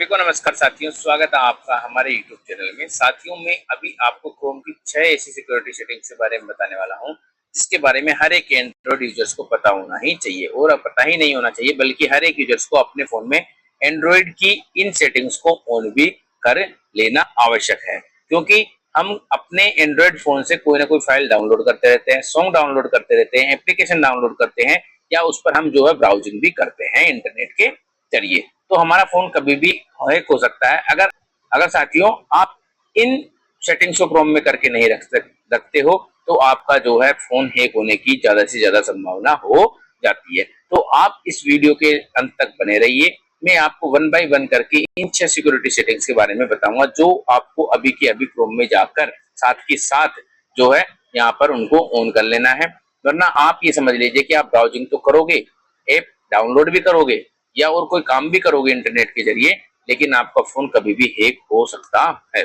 को नमस्कार साथियों, स्वागत है आपका हमारे YouTube चैनल में। साथियों, मैं अभी आपको क्रोम की 6 ऐसी सिक्योरिटी सेटिंग्स के बारे में बताने वाला हूं, जिसके बारे में हर एक एंड्रॉइड यूजर्स को पता होना ही चाहिए। और पता ही नहीं होना चाहिए बल्कि हर एक यूजर्स को अपने फोन में एंड्रॉइड की इन सेटिंग्स को ऑन भी कर लेना आवश्यक है, क्योंकि हम अपने एंड्रॉइड फोन से कोई ना कोई फाइल डाउनलोड करते रहते हैं, सॉन्ग डाउनलोड करते रहते हैं, एप्लीकेशन डाउनलोड करते हैं, या उस पर हम जो है ब्राउजिंग भी करते हैं इंटरनेट के जरिए। तो हमारा फोन कभी भी हैक हो सकता है। अगर अगर साथियों आप इन सेटिंग्स को क्रोम में करके नहीं रखते हो तो आपका जो है फोन हैक होने की ज्यादा से ज्यादा संभावना हो जाती है। तो आप इस वीडियो के अंत तक बने रहिए। मैं आपको वन बाय वन करके इन 6 सिक्योरिटी सेटिंग्स के बारे में बताऊंगा, जो आपको अभी के अभी क्रोम में जाकर साथ के साथ जो है यहाँ पर उनको ऑन कर लेना है। वरना आप ये समझ लीजिए कि आप ब्राउजिंग तो करोगे, ऐप डाउनलोड भी करोगे या और कोई काम भी करोगे इंटरनेट के जरिए, लेकिन आपका फोन कभी भी हैक हो सकता है।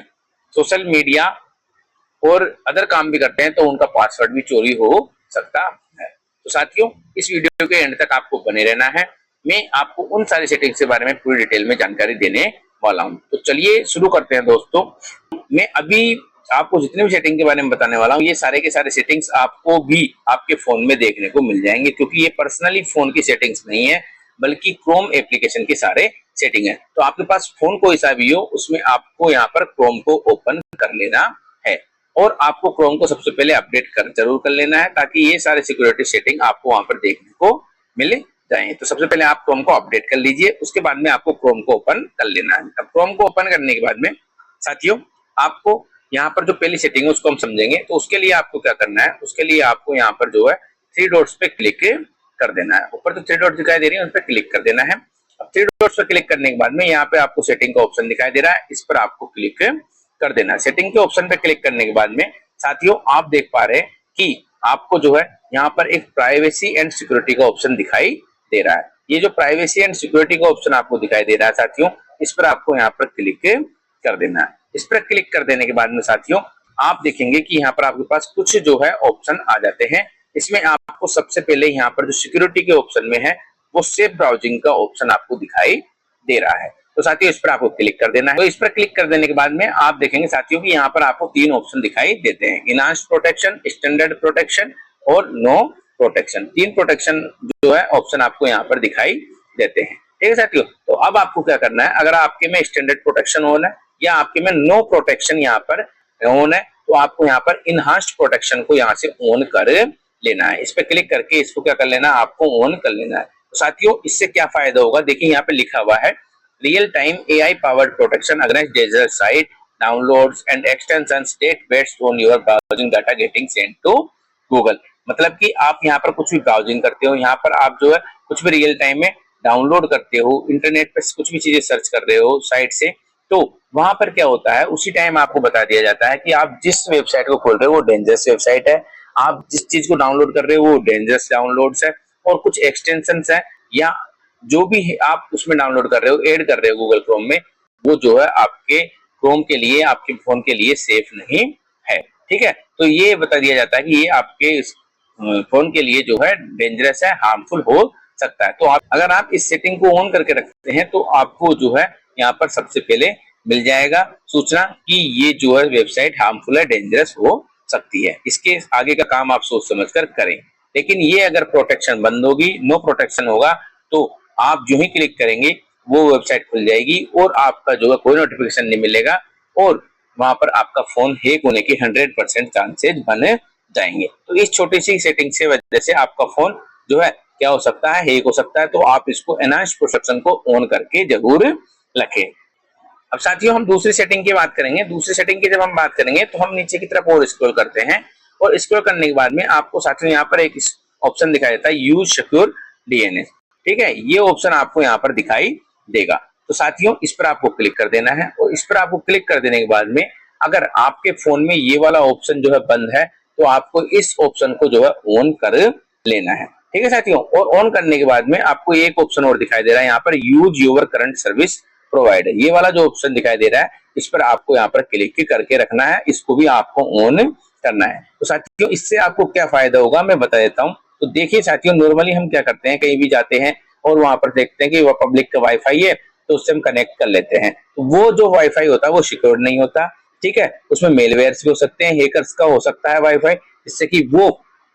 सोशल मीडिया और अदर काम भी करते हैं तो उनका पासवर्ड भी चोरी हो सकता है। तो साथियों, इस वीडियो के एंड तक आपको बने रहना है। मैं आपको उन सारी सेटिंग्स के बारे में पूरी डिटेल में जानकारी देने वाला हूं। तो चलिए शुरू करते हैं दोस्तों। मैं अभी आपको जितने भी सेटिंग के बारे में बताने वाला हूँ, ये सारे के सारे सेटिंग्स आपको भी आपके फोन में देखने को मिल जाएंगे, क्योंकि ये पर्सनली फोन की सेटिंग्स नहीं है बल्कि क्रोम एप्लीकेशन के सारे सेटिंग है। तो आपके पास फोन कोई सा भी हो, उसमें आपको यहाँ पर क्रोम को ओपन कर लेना है और आपको क्रोम को सबसे पहले अपडेट जरूर कर लेना है, ताकि ये सारे सिक्योरिटी सेटिंग आपको वहां पर देखने को मिल जाए। तो सबसे पहले आप क्रोम को अपडेट कर लीजिए, उसके बाद में आपको क्रोम को ओपन कर लेना है। अब क्रोम को ओपन करने के बाद में साथियों आपको यहाँ पर जो पहली सेटिंग है उसको हम समझेंगे। तो उसके लिए आपको क्या करना है, उसके लिए आपको यहाँ पर जो है 3 डॉट्स पे क्लिक कर देना है। ऊपर जो 3 डॉट दिखाई दे रही है उस पर क्लिक कर देना है। अब 3 डॉट्स पर क्लिक करने के बाद में यहाँ पे आपको सेटिंग का ऑप्शन दिखाई दे रहा है, इस पर आपको क्लिक कर देना है। सेटिंग के ऑप्शन पे क्लिक करने के बाद में साथियों आप देख पा रहे हैं कि आपको जो है यहाँ पर एक प्राइवेसी एंड सिक्योरिटी का ऑप्शन दिखाई दे रहा है। ये जो प्राइवेसी एंड सिक्योरिटी का ऑप्शन आपको दिखाई दे रहा है साथियों, इस पर आपको यहाँ पर क्लिक कर देना है। इस पर क्लिक कर देने के बाद में साथियों आप देखेंगे कि यहाँ पर आपके पास कुछ जो है ऑप्शन आ जाते हैं। इसमें आपको सबसे पहले यहाँ पर जो सिक्योरिटी के ऑप्शन में है वो सेफ ब्राउजिंग का ऑप्शन आपको दिखाई दे रहा है। तो साथियों इस पर आपको क्लिक कर देना है। तो इस पर क्लिक कर देने के बाद में आप देखेंगे साथियों कि यहाँ पर आपको 3 ऑप्शन दिखाई देते हैं, इनहांस्ड प्रोटेक्शन, स्टैंडर्ड प्रोटेक्शन और नो प्रोटेक्शन। 3 प्रोटेक्शन जो है ऑप्शन आपको यहाँ पर दिखाई देते हैं। ठीक है साथियों, तो अब आपको क्या करना है, अगर आपके में स्टैंडर्ड प्रोटेक्शन ऑन है या आपके में नो प्रोटेक्शन यहाँ पर ऑन है, तो आपको यहाँ पर इनहांस्ड प्रोटेक्शन को यहाँ से ऑन कर लेना है। इस पे क्लिक करके इसको क्या कर लेना है, आपको ऑन कर लेना है। तो साथियों इससे क्या फायदा होगा, देखिए यहाँ पे लिखा हुआ है real time AI powered protection against dangerous site downloads and extensions that based on your browsing data getting sent to Google. मतलब कि आप यहाँ पर कुछ भी ब्राउजिंग करते हो, यहाँ पर आप जो है कुछ भी रियल टाइम में डाउनलोड करते हो, इंटरनेट पे कुछ भी चीजें सर्च कर रहे हो साइट से, तो वहां पर क्या होता है उसी टाइम आपको बता दिया जाता है कि आप जिस वेबसाइट को खोल रहे हो वो डेंजरस वेबसाइट है, आप जिस चीज को डाउनलोड कर रहे हो वो डेंजरस डाउनलोड्स है, और कुछ एक्सटेंशंस है या जो भी आप उसमें डाउनलोड कर रहे हो, ऐड कर रहे हो गूगल क्रोम में, वो जो है आपके क्रोम के लिए, आपके फोन के लिए सेफ नहीं है। ठीक है, तो ये बता दिया जाता है कि ये आपके फोन के लिए जो है डेंजरस है, हार्मफुल हो सकता है। तो आप अगर आप इस सेटिंग को ऑन करके रखते हैं तो आपको जो है यहाँ पर सबसे पहले मिल जाएगा सूचना कि ये जो है वेबसाइट हार्मफुल है, डेंजरस हो सकती है। इसके आगे का काम आप सोच समझ कर करें। लेकिन ये अगर प्रोटेक्शन बंद होगी, नो प्रोटेक्शन होगा, तो आप जो ही क्लिक करेंगे वो वेबसाइट खुल जाएगी और आपका जो है कोई नोटिफिकेशन नहीं मिलेगा और वहां पर आपका फोन हैक होने के 100% चांसेस बने जाएंगे। तो इस छोटी सी सेटिंग से वजह से आपका फोन जो है क्या हो सकता है, हैक हो सकता है। तो आप इसको एनहांस्ड प्रोटेक्शन को ऑन करके जरूर रखें। अब साथियों हम दूसरी सेटिंग की बात करेंगे। दूसरी सेटिंग की जब हम बात करेंगे तो हम नीचे की तरफ और स्क्रॉल करते हैं, और स्क्रॉल करने के बाद में आपको साथियों यहाँ पर एक ऑप्शन दिखाई देता है यूज सिक्योर डीएनएस। ठीक है, ये ऑप्शन आपको यहाँ पर दिखाई देगा। तो साथियों इस पर आपको क्लिक कर देना है, और इस पर आपको क्लिक कर देने के बाद में अगर आपके फोन में ये वाला ऑप्शन जो है बंद है तो आपको इस ऑप्शन को जो है ऑन कर लेना है। ठीक है साथियों, और ऑन करने के बाद में आपको एक ऑप्शन और दिखाई दे रहा है यहाँ पर use your current service provider. ये वाला जो ऑप्शन दिखाई दे रहा है इस पर आपको यहाँ पर क्लिक करके रखना है, इसको भी आपको ऑन करना है। तो साथियों इससे आपको क्या फायदा होगा मैं बता देता हूँ। तो देखिए साथियों, नॉर्मली हम क्या करते हैं, कहीं भी जाते हैं और वहां पर देखते हैं कि वह पब्लिक का वाईफाई है, तो उससे हम कनेक्ट कर लेते हैं। तो वो जो वाईफाई होता है वो सिक्योर नहीं होता, ठीक है। उसमें मेलवेयर्स भी हो सकते हैं, हैकर्स का हो सकता है वाईफाई, जिससे कि वो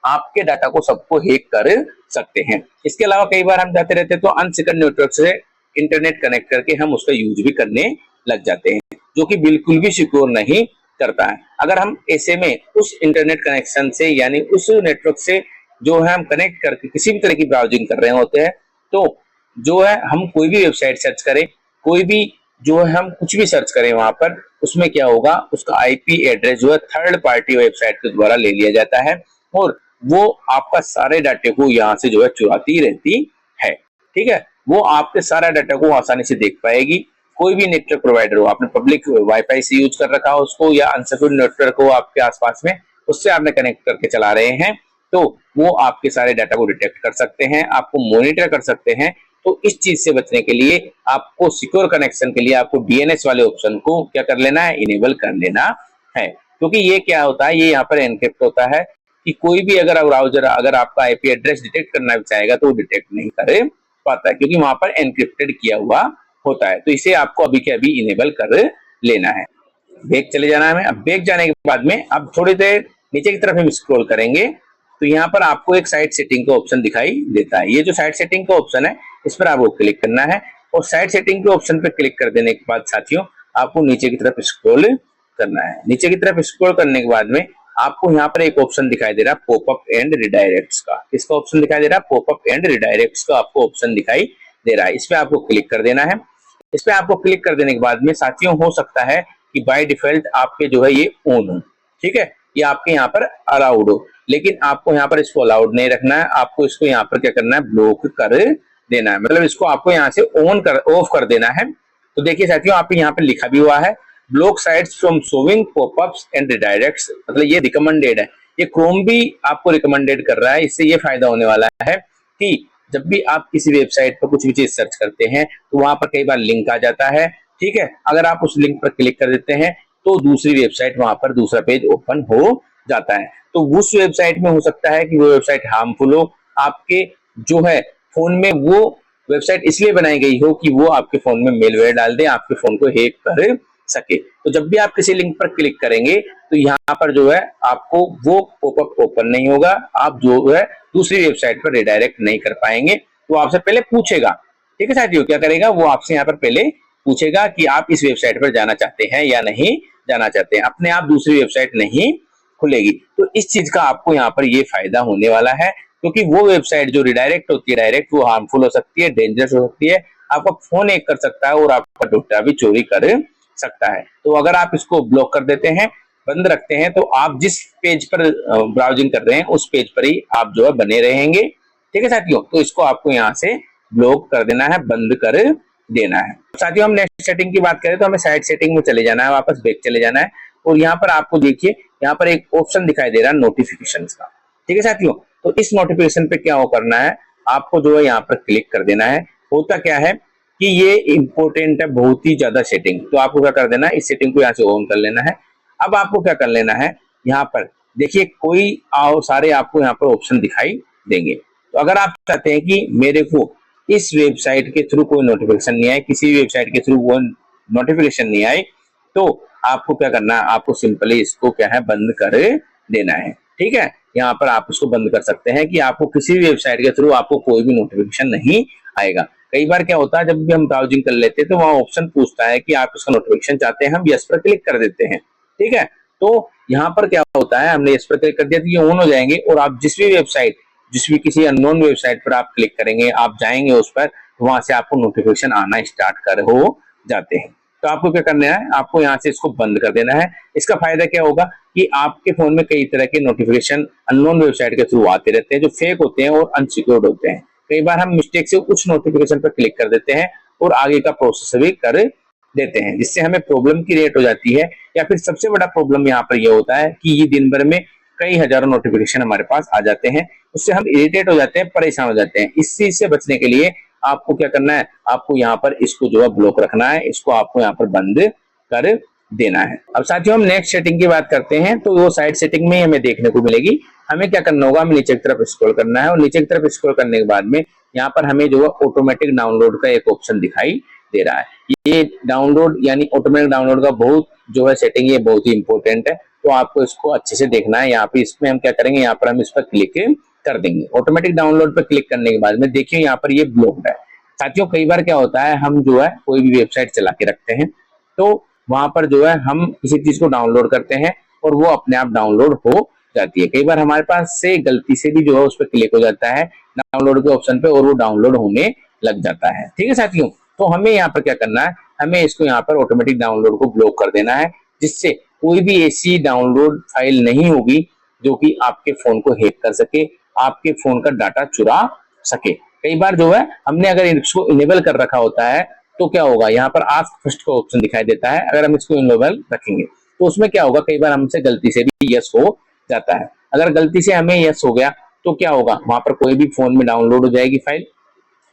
आपके डाटा को सबको हैक कर सकते हैं। इसके अलावा कई बार हम जाते रहते हैं तो अनसिक्योर नेटवर्क से इंटरनेट कनेक्ट करके हम उसका यूज भी करने लग जाते हैं, जो कि बिल्कुल भी सिक्योर नहीं करता है। अगर हम ऐसे में उस इंटरनेट कनेक्शन से यानी उस नेटवर्क से जो है हम कनेक्ट करके किसी भी तरह की ब्राउजिंग कर रहे होते हैं, तो जो है हम कोई भी वेबसाइट सर्च करें, कोई भी जो है हम कुछ भी सर्च करें वहां पर, उसमें क्या होगा, उसका आईपी एड्रेस जो है थर्ड पार्टी वेबसाइट के द्वारा ले लिया जाता है और वो आपका सारे डाटे को यहाँ से जो है चुराती रहती है, ठीक है। वो आपके सारा डाटा को आसानी से देख पाएगी। कोई भी नेटवर्क प्रोवाइडर हो, आपने पब्लिक वाईफाई से यूज कर रखा हो उसको, या अनसिक्योर्ड नेटवर्क हो आपके आसपास में, उससे आपने कनेक्ट करके चला रहे हैं, तो वो आपके सारे डाटा को डिटेक्ट कर सकते हैं, आपको मॉनिटर कर सकते हैं। तो इस चीज से बचने के लिए आपको सिक्योर कनेक्शन के लिए आपको डीएनएस वाले ऑप्शन को क्या कर लेना है, इनेबल कर लेना है। क्योंकि ये क्या होता है, ये यहाँ पर एनक्रिप्ट होता है कि कोई भी अगर ब्राउजर अगर आपका आईपी एड्रेस डिटेक्ट करना भी चाहेगा तो वो डिटेक्ट नहीं कर पाता है, क्योंकि वहां पर एनक्रिप्टेड किया हुआ होता है। तो इसे आपको अभी के अभी इनेबल कर लेना है। बैक चले जाना है हमें। अब बैक जाने के बाद में अब थोड़ी देर नीचे की तरफ हम स्क्रॉल करेंगे तो यहाँ पर आपको एक साइट सेटिंग का ऑप्शन दिखाई देता है। ये जो साइट सेटिंग का ऑप्शन है इस पर आपको क्लिक करना है और साइट सेटिंग के ऑप्शन पर क्लिक कर देने के बाद साथियों आपको नीचे की तरफ स्क्रॉल करना है। नीचे की तरफ स्क्रॉल करने के बाद में आपको यहाँ पर एक ऑप्शन दिखाई दे रहा है पॉपअप एंड रिडायरेक्ट्स का। इसका ऑप्शन दिखाई दे रहा है पॉपअप एंड रिडायरेक्ट्स का, आपको ऑप्शन दिखाई दे रहा है। इस पे आपको क्लिक कर देना है। इस पे आपको क्लिक कर देने के बाद में साथियों हो सकता है कि बाय डिफॉल्ट आपके जो है ये ऑन हो, ठीक है, ये आपके यहाँ पर अलाउड हो, लेकिन आपको यहाँ पर इसको अलाउड नहीं रखना है। आपको इसको यहाँ पर क्या करना है, ब्लॉक कर देना है, मतलब इसको आपको यहाँ से ऑफ कर देना है। तो देखिए साथियों आप यहाँ पर लिखा भी हुआ है block sites from showing popups and redirects, मतलब ये रिकमेंडेड है, ये क्रोम भी आपको रिकमेंडेड कर रहा है। इससे ये फायदा होने वाला है कि जब भी आप किसी वेबसाइट पर कुछ भी चीज सर्च करते हैं तो वहां पर कई बार लिंक आ जाता है, ठीक है। अगर आप उस लिंक पर क्लिक कर देते हैं तो दूसरी वेबसाइट वहां पर दूसरा पेज ओपन हो जाता है। तो उस वेबसाइट में हो सकता है कि वो वेबसाइट हार्मफुल हो, आपके जो है फोन में वो वेबसाइट इसलिए बनाई गई हो कि वो आपके फोन में मेलवेयर डाल दे, आपके फोन को हैक कर सके। तो जब भी आप किसी लिंक पर क्लिक करेंगे तो यहाँ पर जो है आपको वो पॉपअप ओपन नहीं होगा, आप जो है दूसरी वेबसाइट पर रिडायरेक्ट नहीं कर पाएंगे। वो आपसे पहले पूछेगा, ठीक है साथियों, क्या करेगा वो आपसे यहाँ पर पहले पूछेगा कि आप इस वेबसाइट पर जाना चाहते हैं या नहीं जाना चाहते हैं, अपने आप दूसरी वेबसाइट नहीं खुलेगी। तो इस चीज का आपको यहाँ पर ये फायदा होने वाला है, क्योंकि वो वेबसाइट जो रिडायरेक्ट होती है डायरेक्ट वो हार्मफुल हो सकती है, डेंजरस हो सकती है, आपका फोन हैक कर सकता है और आपका डेटा भी चोरी कर सकता है। तो अगर आप इसको ब्लॉक कर देते हैं, बंद रखते हैं, तो आप जिस पेज पर ब्राउजिंग कर रहे हैं उस पेज पर ही आप जो है बने रहेंगे, ठीक है साथियों। तो इसको आपको यहाँ से ब्लॉक कर देना है, बंद कर देना है। साथियों हम नेक्स्ट सेटिंग की बात करें तो हमें साइड सेटिंग में चले जाना है, वापस बैक चले जाना है और यहाँ पर आपको देखिए यहाँ पर एक ऑप्शन दिखाई दे रहा है नोटिफिकेशन का, ठीक है साथियों। तो इस नोटिफिकेशन पे क्या करना है, आपको जो है यहाँ पर क्लिक कर देना है। होता क्या है कि ये इंपॉर्टेंट है बहुत ही ज्यादा सेटिंग, तो आपको क्या कर देना है, इस सेटिंग को यहाँ से ऑन कर लेना है। अब आपको क्या कर लेना है, यहाँ पर देखिए कोई सारे आपको यहाँ पर ऑप्शन दिखाई देंगे। तो अगर आप चाहते हैं कि मेरे को इस वेबसाइट के थ्रू कोई नोटिफिकेशन नहीं आए, किसी वेबसाइट के थ्रू वो नोटिफिकेशन नहीं आए, तो आपको क्या करना है, आपको सिंपली इसको क्या है बंद कर देना है, ठीक है। यहाँ पर आप इसको बंद कर सकते हैं कि आपको किसी भी वेबसाइट के थ्रू आपको कोई भी नोटिफिकेशन नहीं आएगा। कई बार क्या होता है जब भी हम ब्राउजिंग कर लेते हैं तो वहां ऑप्शन पूछता है कि आप इसका नोटिफिकेशन चाहते हैं, हम यस पर क्लिक कर देते हैं, ठीक है। तो यहाँ पर क्या होता है, हमने यस पर क्लिक कर दिया तो ये ऑन हो जाएंगे और आप जिस भी वेबसाइट जिस भी किसी अननोन वेबसाइट पर आप क्लिक करेंगे, आप जाएंगे उस पर, तो वहां से आपको नोटिफिकेशन आना स्टार्ट कर हो जाते हैं। तो आपको क्या करना है, आपको यहाँ से इसको बंद कर देना है। इसका फायदा क्या होगा कि आपके फोन में कई तरह के नोटिफिकेशन अननोन वेबसाइट के थ्रू आते रहते हैं जो फेक होते हैं और अनसिक्योर्ड होते हैं। कई बार हम मिस्टेक से उस नोटिफिकेशन पर क्लिक कर देते हैं और आगे का प्रोसेस भी कर देते हैं, जिससे हमें प्रॉब्लम क्रिएट हो जाती है। या फिर सबसे बड़ा प्रॉब्लम यहाँ पर यह होता है कि ये दिन भर में कई हजारों नोटिफिकेशन हमारे पास आ जाते हैं, उससे हम इरिटेट हो जाते हैं, परेशान हो जाते हैं। इस चीज से बचने के लिए आपको क्या करना है, आपको यहाँ पर इसको जो है ब्लॉक रखना है, इसको आपको यहाँ पर बंद कर देना है। अब साथियों हम नेक्स्ट सेटिंग की बात करते हैं, तो वो साइड सेटिंग में हमें देखने को मिलेगी। हमें क्या करना होगा, हमें नीचे की तरफ स्क्रॉल करना है और नीचे की तरफ स्क्रॉल करने के बाद में यहाँ पर हमें जो है ऑटोमेटिक डाउनलोड का एक ऑप्शन दिखाई दे रहा है। ये डाउनलोड यानी ऑटोमेटिक डाउनलोड का बहुत जो है सेटिंग, ये बहुत ही इंपॉर्टेंट है, तो आपको इसको अच्छे से देखना है। यहाँ पे इसमें हम क्या करेंगे, यहाँ पर हम इस पर क्लिक कर देंगे। ऑटोमेटिक डाउनलोड पर क्लिक करने के बाद में देखिए यहाँ पर ये ब्लॉक्ड है। साथियों कई बार क्या होता है, हम जो है कोई भी वेबसाइट चला के रखते हैं, तो वहां पर जो है हम किसी चीज को डाउनलोड करते हैं और वो अपने आप डाउनलोड हो जाती है। कई बार हमारे पास से गलती से भी जो है उस पर क्लिक हो जाता है डाउनलोड के ऑप्शन पे और वो डाउनलोड होने लग जाता है। ठीक है साथियों, तो हमें यहाँ पर क्या करना है, हमें इसको यहाँ पर ऑटोमेटिक डाउनलोड को ब्लॉक कर देना है, जिससे कोई भी ऐसी डाउनलोड फाइल नहीं होगी जो कि आपके फोन को हैक कर सके, आपके फोन का डाटा चुरा सके। कई बार जो है हमने अगर इसको इनेबल कर रखा होता है तो क्या होगा, यहाँ पर आस्क फर्स्ट का ऑप्शन दिखाई देता है। अगर हम इसको इनेबल रखेंगे तो उसमें क्या होगा, कई बार हमसे गलती से भी यस हो जाता है। अगर गलती से हमें यस हो गया तो क्या होगा, वहां पर कोई भी फोन में डाउनलोड हो जाएगी फाइल,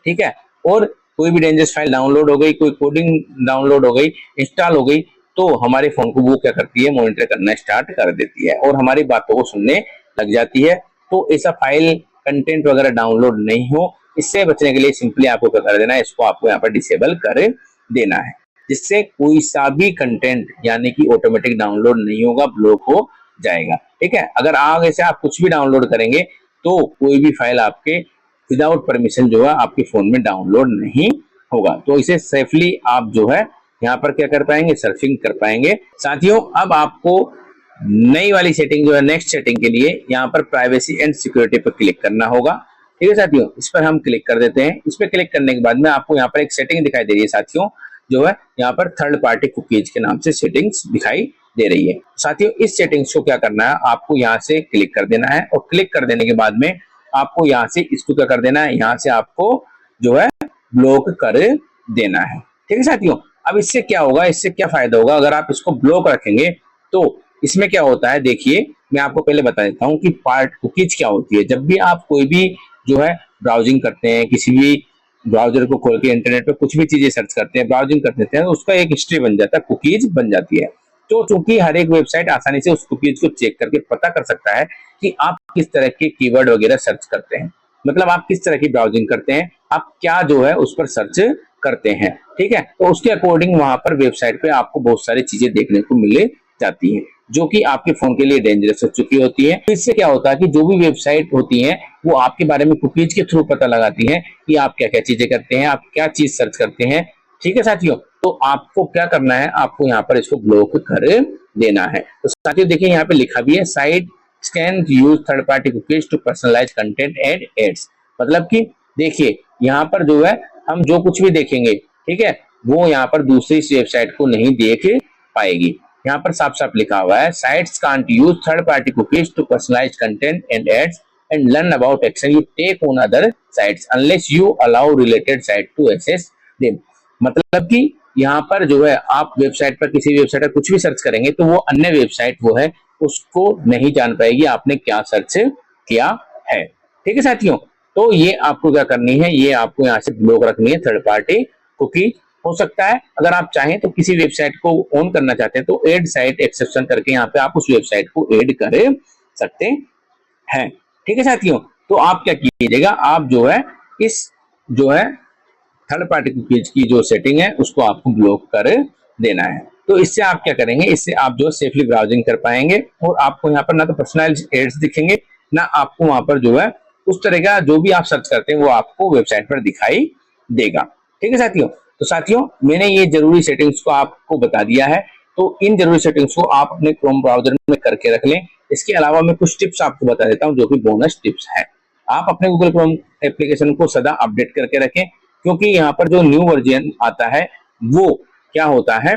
ठीक है, और कोई भी डेंजरस फाइल डाउनलोड हो गई, कोई कोडिंग डाउनलोड हो गई, इंस्टॉल हो गई, तो हमारे फोन को वो क्या करती है, मॉनिटर करना स्टार्ट कर देती है और हमारी बातों को सुनने लग जाती है। तो ऐसा फाइल कंटेंट वगैरह डाउनलोड नहीं हो, इससे बचने के लिए सिंपली आपको क्या कर देना है, इसको आपको यहाँ पर डिसेबल कर देना है, जिससे कोई सा भी कंटेंट यानी कि ऑटोमेटिक डाउनलोड नहीं होगा, ब्लॉक हो जाएगा। ठीक है, अगर आगे से आप कुछ भी डाउनलोड करेंगे तो कोई भी फाइल आपके विदाउट परमिशन जो है आपके फोन में डाउनलोड नहीं होगा। तो इसे सेफली आप जो है यहाँ पर क्या कर पाएंगे, सर्फिंग कर पाएंगे। साथियों अब आपको नई वाली सेटिंग जो है, नेक्स्ट सेटिंग के लिए यहाँ पर प्राइवेसी एंड सिक्योरिटी पर क्लिक करना होगा। ठीक है साथियों, इस पर हम क्लिक कर देते हैं। इस पर क्लिक करने के बाद में आपको यहाँ पर एक सेटिंग दिखाई दे रही है साथियों, जो है यहाँ पर थर्ड पार्टी कुकीज के नाम से सेटिंग्स दिखाई दे रही है। साथियों इस सेटिंग्स को क्या करना है, आपको यहाँ से क्लिक कर देना है और क्लिक कर देने के बाद में आपको यहाँ से इसको क्या कर देना है, यहाँ से आपको जो है ब्लॉक कर देना है। ठीक है साथियों, अब इससे क्या होगा, इससे क्या फायदा होगा, अगर आप इसको ब्लॉक रखेंगे तो इसमें क्या होता है, देखिए मैं आपको पहले बता देता हूँ कि पार्ट कुकीज क्या होती है। जब भी आप कोई भी जो है ब्राउजिंग करते हैं, किसी भी ब्राउजर को खोल के इंटरनेट पे कुछ भी चीजें सर्च करते हैं, ब्राउजिंग कर देते हैं, तो उसका एक हिस्ट्री बन जाता है, कुकीज बन जाती है। तो चूंकि हर एक वेबसाइट आसानी से उस कुकीज को चेक करके पता कर सकता है कि आप किस तरह के कीवर्ड वगैरह सर्च करते हैं, मतलब आप किस तरह की ब्राउजिंग करते हैं, आप क्या जो है उस पर सर्च करते हैं। ठीक है, तो उसके अकॉर्डिंग वहां पर वेबसाइट पे आपको बहुत सारी चीजें देखने को मिल जाती हैं जो कि आपके फोन के लिए डेंजरस हो चुकी होती है। इससे क्या होता है कि जो भी वेबसाइट होती है वो आपके बारे में कुकीज के थ्रू पता लगाती है कि आप क्या क्या चीजें करते हैं, आप क्या चीज सर्च करते हैं। ठीक है साथियों, तो आपको क्या करना है, आपको यहाँ पर इसको ब्लॉक कर देना है। तो साथियों देखिए यहाँ पे लिखा भी है, sites can use third party cookies to personalise content and ads, मतलब कि देखिए यहाँ पर जो है हम जो कुछ भी देखेंगे, ठीक है, वो यहाँ पर दूसरी वेबसाइट को नहीं देख पाएगी। यहाँ पर साफ साफ लिखा हुआ है, sites can't use third party cookies to personalise content and ads and learn about action you take on other sites unless you allow related site to access them। मतलब कि यहाँ पर जो है आप वेबसाइट पर किसी वेबसाइट पर कुछ भी सर्च करेंगे तो वो अन्य वेबसाइट वो है उसको नहीं जान पाएगी आपने क्या सर्च किया है। ठीक है साथियों, तो ये आपको क्या करनी है, ये आपको यहाँ से ब्लॉक रखनी है थर्ड पार्टी कुकी। हो सकता है अगर आप चाहें तो किसी वेबसाइट को ऑन करना चाहते हैं तो एड साइट एक्सेप्शन करके यहाँ पे आप उस वेबसाइट को ऐड कर सकते हैं। ठीक है साथियों, तो आप क्या कीजिएगा, आप जो है इस जो है थर्ड पार्टी कुकीज की जो सेटिंग है उसको आपको ब्लॉक कर देना है। तो इससे आप क्या करेंगे, इससे आप जो सेफली ब्राउजिंग कर पाएंगे और आपको यहाँ पर ना तो पर्सनलाइज्ड एड्स दिखेंगे, ना आपको वहां पर जो है उस तरह का जो भी आप सर्च करते हैं वो आपको वेबसाइट पर दिखाई देगा। ठीक है साथियों, तो साथियों मैंने ये जरूरी सेटिंग्स को आपको बता दिया है, तो इन जरूरी सेटिंग्स को आप अपने क्रोम ब्राउजर में करके रख लें। इसके अलावा मैं कुछ टिप्स आपको बता देता हूं जो कि बोनस टिप्स है। आप अपने गूगल क्रोम एप्लीकेशन को सदा अपडेट करके रखें, क्योंकि यहाँ पर जो न्यू वर्जन आता है वो क्या होता है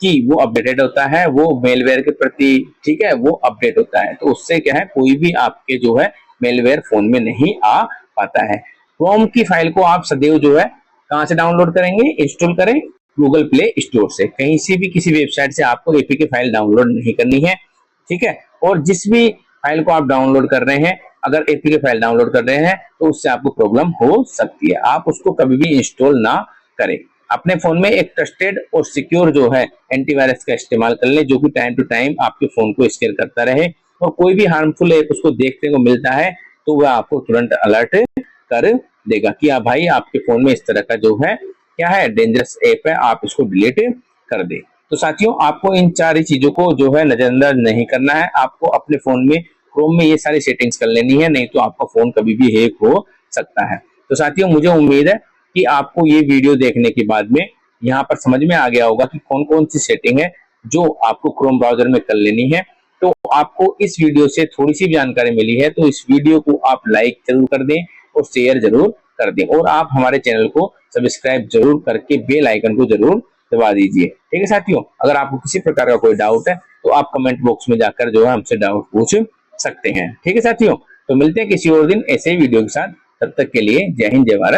कि वो अपडेटेड होता है, वो मेलवेयर के प्रति, ठीक है, वो अपडेट होता है। तो उससे क्या है, कोई भी आपके जो है मेलवेयर फोन में नहीं आ पाता है। क्रोम की फाइल को आप सदैव जो है कहाँ से डाउनलोड करेंगे, इंस्टॉल करें गूगल प्ले स्टोर से। कहीं से भी किसी वेबसाइट से आपको एपीके फाइल डाउनलोड नहीं करनी है। ठीक है, और जिस भी फाइल को आप डाउनलोड कर रहे हैं, अगर एपीके फाइल डाउनलोड कर रहे हैं तो उससे आपको प्रॉब्लम हो सकती है। आप उसको कभी भी इंस्टॉल ना करें। अपने फोन में एक ट्रस्टेड और सिक्योर जो है एंटीवायरस का इस्तेमाल कर ले, जो कि टाइम टू टाइम आपके फोन को स्कैन करता रहे, और कोई भी हार्मफुल ऐप उसको देखने को मिलता है तो वह आपको तुरंत अलर्ट कर देगा कि भाई आपके फोन में इस तरह का जो है क्या है, डेंजरस ऐप है, आप इसको डिलीट कर दें। तो साथियों आपको इन सारी चीजों को जो है नजरअंदाज नहीं करना है, आपको अपने फोन में क्रोम में ये सारी सेटिंग्स कर लेनी है, नहीं तो आपका फोन कभी भी हैक हो सकता है। तो साथियों मुझे उम्मीद है कि आपको ये वीडियो देखने के बाद में यहाँ पर समझ में आ गया होगा कि कौन कौन सी सेटिंग है जो आपको क्रोम ब्राउजर में कर लेनी है। तो आपको इस वीडियो से थोड़ी सी जानकारी मिली है तो इस वीडियो को आप लाइक जरूर कर दें और शेयर जरूर कर दें, और आप हमारे चैनल को सब्सक्राइब जरूर करके बेल आइकन को जरूर दबा दीजिए। ठीक है साथियों, अगर आपको किसी प्रकार का कोई डाउट है तो आप कमेंट बॉक्स में जाकर जो है हमसे डाउट पूछ सकते हैं। ठीक है साथियों, तो मिलते हैं किसी और दिन ऐसे ही वीडियो के साथ, तब तक के लिए जय हिंद जय भारत।